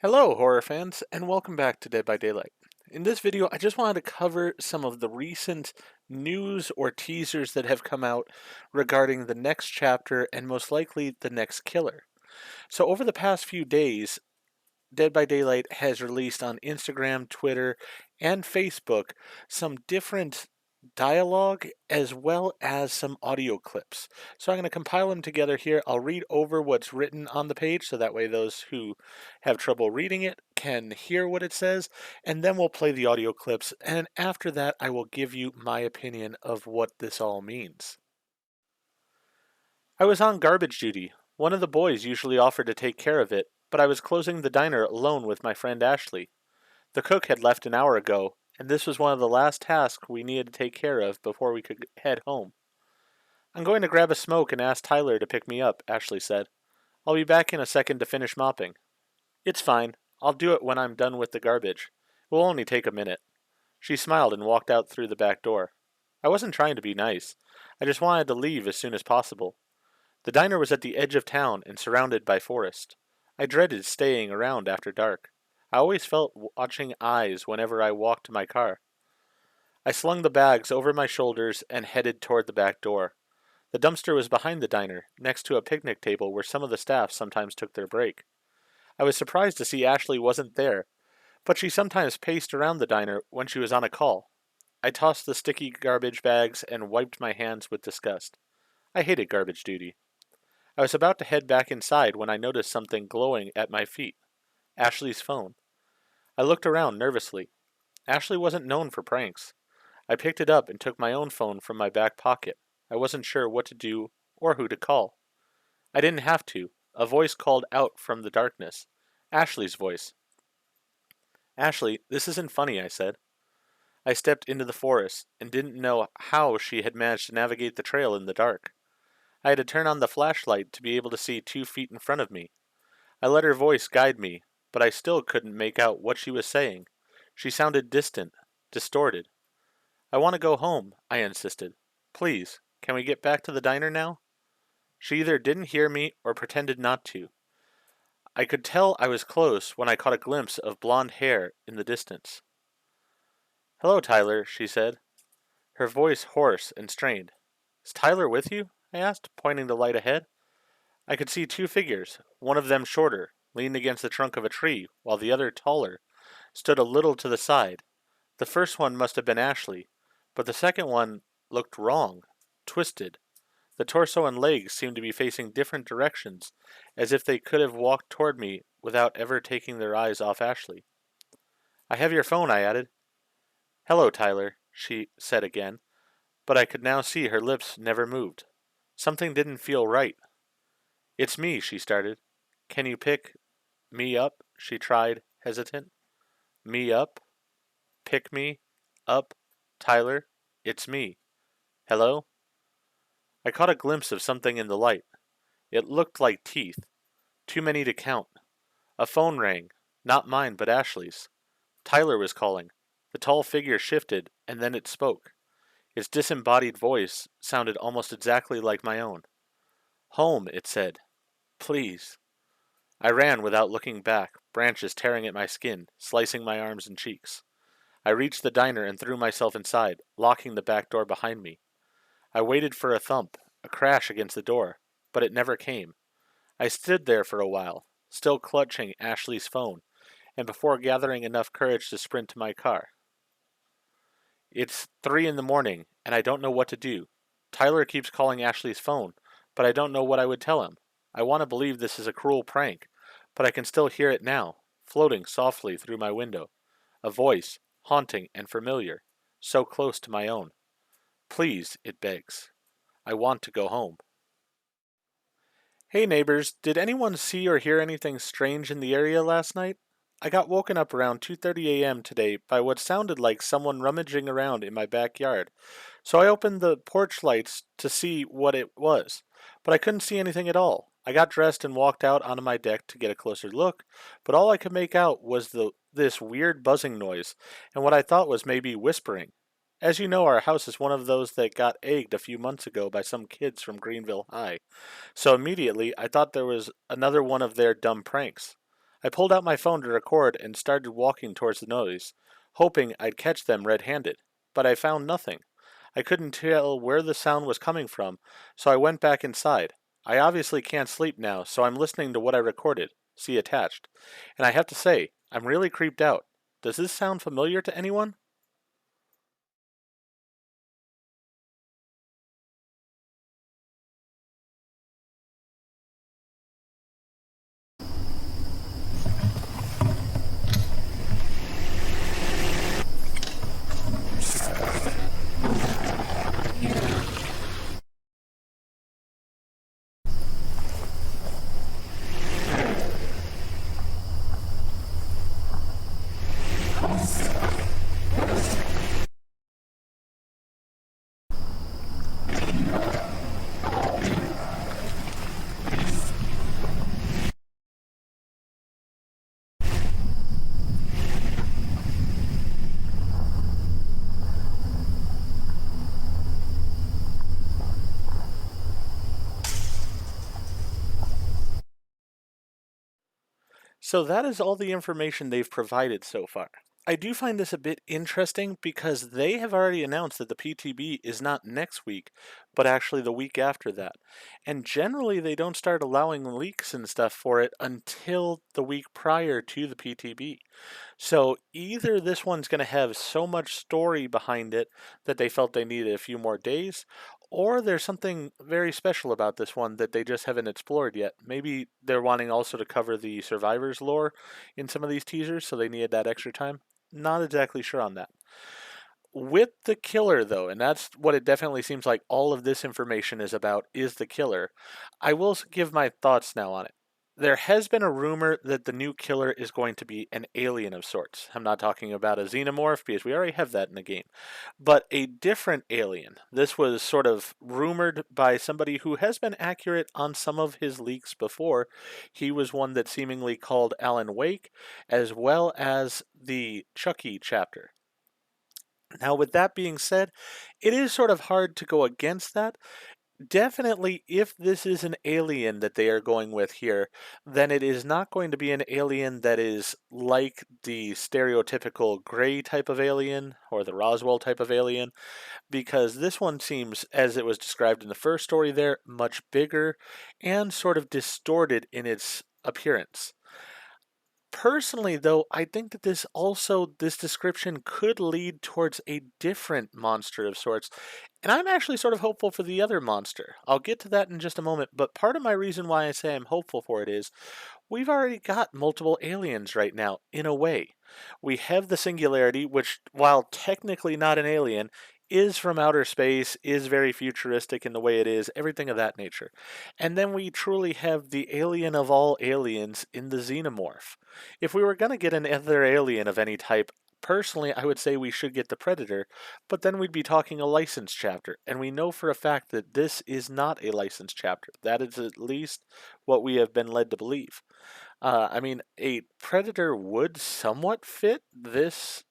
Hello, horror fans, and welcome back to Dead by Daylight. In this video, I just wanted to cover some of the recent news or teasers that have come out regarding the next chapter and most likely the next killer. So, over the past few days, Dead by Daylight has released on Instagram, Twitter, and Facebook some different dialogue as well as some audio clips. So I'm going to compile them together here. I'll read over what's written on the page so that way those who have trouble reading it can hear what it says, and then we'll play the audio clips, and after that I will give you my opinion of what this all means. I was on garbage duty. One of the boys usually offered to take care of it, but I was closing the diner alone with my friend Ashley. The cook had left an hour ago, and this was one of the last tasks we needed to take care of before we could head home. I'm going to grab a smoke and ask Tyler to pick me up, Ashley said. I'll be back in a second to finish mopping. It's fine. I'll do it when I'm done with the garbage. It will only take a minute. She smiled and walked out through the back door. I wasn't trying to be nice. I just wanted to leave as soon as possible. The diner was at the edge of town and surrounded by forest. I dreaded staying around after dark. I always felt watching eyes whenever I walked to my car. I slung the bags over my shoulders and headed toward the back door. The dumpster was behind the diner, next to a picnic table where some of the staff sometimes took their break. I was surprised to see Ashley wasn't there, but she sometimes paced around the diner when she was on a call. I tossed the sticky garbage bags and wiped my hands with disgust. I hated garbage duty. I was about to head back inside when I noticed something glowing at my feet. Ashley's phone. I looked around nervously. Ashley wasn't known for pranks. I picked it up and took my own phone from my back pocket. I wasn't sure what to do or who to call. I didn't have to. A voice called out from the darkness. Ashley's voice. Ashley, this isn't funny, I said. I stepped into the forest and didn't know how she had managed to navigate the trail in the dark. I had to turn on the flashlight to be able to see 2 feet in front of me. I let her voice guide me, but I still couldn't make out what she was saying. She sounded distant, distorted. I want to go home, I insisted. Please, can we get back to the diner now? She either didn't hear me or pretended not to. I could tell I was close when I caught a glimpse of blonde hair in the distance. Hello, Tyler, she said, her voice hoarse and strained. Is Tyler with you? I asked, pointing the light ahead. I could see 2 figures, one of them shorter, leaned against the trunk of a tree, while the other, taller, stood a little to the side. The first one must have been Ashley, but the second one looked wrong, twisted. The torso and legs seemed to be facing different directions, as if they could have walked toward me without ever taking their eyes off Ashley. I have your phone, I added. Hello, Tyler, she said again, but I could now see her lips never moved. Something didn't feel right. It's me, she started. Can you pick me up? She tried, hesitant. Me up? Pick me up? Tyler? It's me. Hello? I caught a glimpse of something in the light. It looked like teeth. Too many to count. A phone rang. Not mine, but Ashley's. Tyler was calling. The tall figure shifted, and then it spoke. Its disembodied voice sounded almost exactly like my own. Home, it said. Please. I ran without looking back, branches tearing at my skin, slicing my arms and cheeks. I reached the diner and threw myself inside, locking the back door behind me. I waited for a thump, a crash against the door, but it never came. I stood there for a while, still clutching Ashley's phone, and before gathering enough courage to sprint to my car. It's 3 in the morning, and I don't know what to do. Tyler keeps calling Ashley's phone, but I don't know what I would tell him. I want to believe this is a cruel prank, but I can still hear it now, floating softly through my window. A voice, haunting and familiar, so close to my own. Please, it begs. I want to go home. Hey neighbors, did anyone see or hear anything strange in the area last night? I got woken up around 2:30 a.m. today by what sounded like someone rummaging around in my backyard, so I opened the porch lights to see what it was, but I couldn't see anything at all. I got dressed and walked out onto my deck to get a closer look, but all I could make out was this weird buzzing noise, and what I thought was maybe whispering. As you know, our house is one of those that got egged a few months ago by some kids from Greenville High, so immediately I thought there was another one of their dumb pranks. I pulled out my phone to record and started walking towards the noise, hoping I'd catch them red-handed. But I found nothing. I couldn't tell where the sound was coming from, so I went back inside. I obviously can't sleep now, so I'm listening to what I recorded. See attached. And I have to say, I'm really creeped out. Does this sound familiar to anyone? So that is all the information they've provided so far. I do find this a bit interesting because they have already announced that the PTB is not next week, but actually the week after that. And generally, they don't start allowing leaks and stuff for it until the week prior to the PTB. So either this one's going to have so much story behind it that they felt they needed a few more days, or there's something very special about this one that they just haven't explored yet. Maybe they're wanting also to cover the survivors lore in some of these teasers, so they needed that extra time. Not exactly sure on that. With the killer, though, and that's what it definitely seems like all of this information is about, is the killer. I will give my thoughts now on it. There has been a rumor that the new killer is going to be an alien of sorts. I'm not talking about a xenomorph because we already have that in the game, but a different alien. This was sort of rumored by somebody who has been accurate on some of his leaks before. He was one that seemingly called Alan Wake, as well as the Chucky chapter. Now, with that being said, it is sort of hard to go against that. Definitely, if this is an alien that they are going with here, then it is not going to be an alien that is like the stereotypical Gray type of alien or the Roswell type of alien, because this one seems, as it was described in the first story there, much bigger and sort of distorted in its appearance. Personally, though, I think that this description could lead towards a different monster of sorts. And I'm actually sort of hopeful for the other monster. I'll get to that in just a moment, but part of my reason why I say I'm hopeful for it is we've already got multiple aliens right now, in a way. We have the Singularity, which, while technically not an alien, is from outer space, is very futuristic in the way it is, everything of that nature. And then we truly have the alien of all aliens in the Xenomorph. If we were going to get another alien of any type, personally, I would say we should get the Predator, but then we'd be talking a licensed chapter, and we know for a fact that this is not a licensed chapter. That is at least what we have been led to believe. I mean, a Predator would somewhat fit this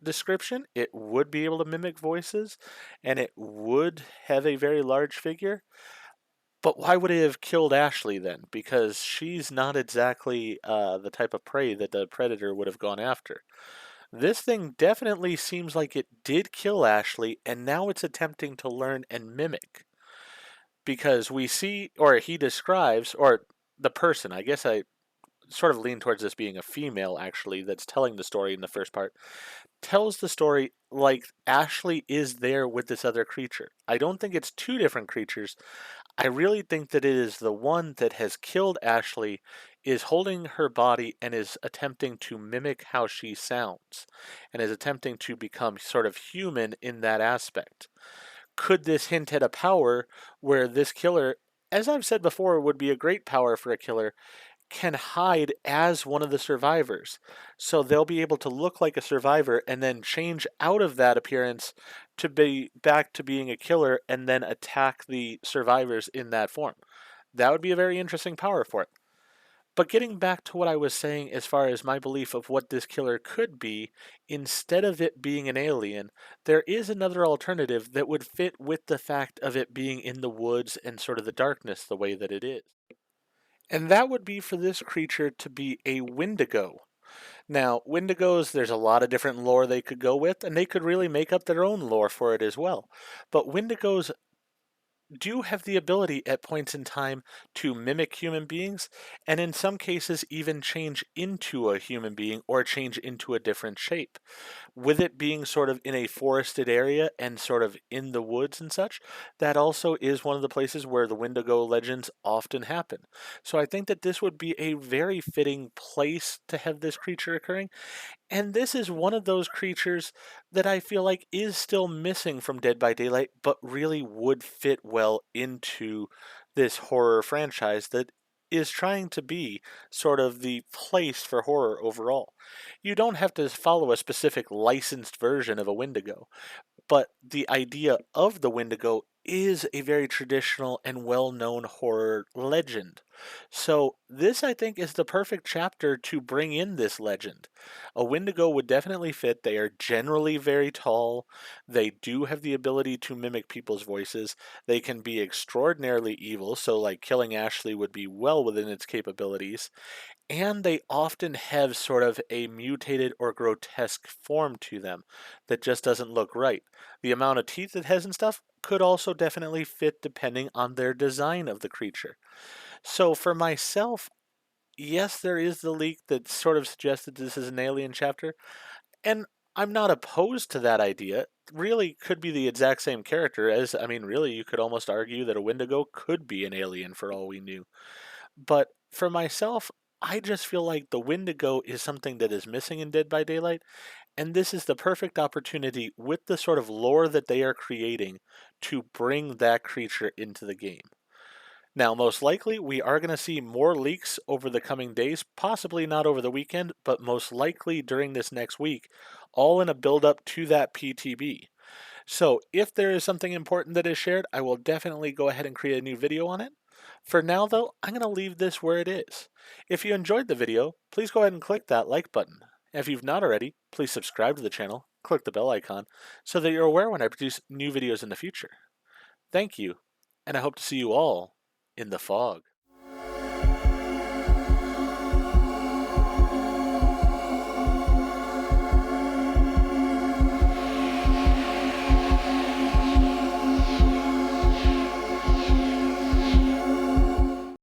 description. It would be able to mimic voices, and it would have a very large figure. But why would it have killed Ashley then? Because she's not exactly the type of prey that the Predator would have gone after. This thing definitely seems like it did kill Ashley, and now it's attempting to learn and mimic. Because we see, or he describes, or the person, I guess I sort of lean towards this being a female actually that's telling the story in the first part, tells the story like Ashley is there with this other creature. I don't think it's two different creatures. I really think that it is the one that has killed Ashley is holding her body and is attempting to mimic how she sounds and is attempting to become sort of human in that aspect. Could this hint at a power where this killer, as I've said before, would be a great power for a killer, can hide as one of the survivors. So they'll be able to look like a survivor and then change out of that appearance to be back to being a killer and then attack the survivors in that form. That would be a very interesting power for it. But getting back to what I was saying as far as my belief of what this killer could be, instead of it being an alien, there is another alternative that would fit with the fact of it being in the woods and sort of the darkness the way that it is. And that would be for this creature to be a Wendigo. Now, Wendigos, there's a lot of different lore they could go with, and they could really make up their own lore for it as well. But Wendigos do have the ability at points in time to mimic human beings, and in some cases even change into a human being or change into a different shape. With it being sort of in a forested area and sort of in the woods and such, that also is one of the places where the Wendigo legends often happen. So I think that this would be a very fitting place to have this creature occurring, and this is one of those creatures that I feel like is still missing from Dead by Daylight, but really would fit well into this horror franchise that is trying to be sort of the place for horror overall. You don't have to follow a specific licensed version of a Wendigo, but the idea of the Wendigo is a very traditional and well-known horror legend. So this, I think, is the perfect chapter to bring in this legend. A Wendigo would definitely fit. They are generally very tall. They do have the ability to mimic people's voices. They can be extraordinarily evil, so like killing Ashley would be well within its capabilities, and they often have sort of a mutated or grotesque form to them that just doesn't look right. The amount of teeth it has and stuff could also definitely fit depending on their design of the creature. So for myself, yes, there is the leak that sort of suggests that this is an alien chapter, and I'm not opposed to that idea. Really could be the exact same character as, I mean, really, you could almost argue that a Wendigo could be an alien for all we knew. But for myself, I just feel like the Wendigo is something that is missing in Dead by Daylight, and this is the perfect opportunity with the sort of lore that they are creating to bring that creature into the game. Now, most likely, we are going to see more leaks over the coming days, possibly not over the weekend, but most likely during this next week, all in a build up to that PTB. So if there is something important that is shared, I will definitely go ahead and create a new video on it. For now though, I'm going to leave this where it is. If you enjoyed the video, please go ahead and click that like button. And if you've not already, please subscribe to the channel, click the bell icon, so that you're aware when I produce new videos in the future. Thank you, and I hope to see you all in the fog.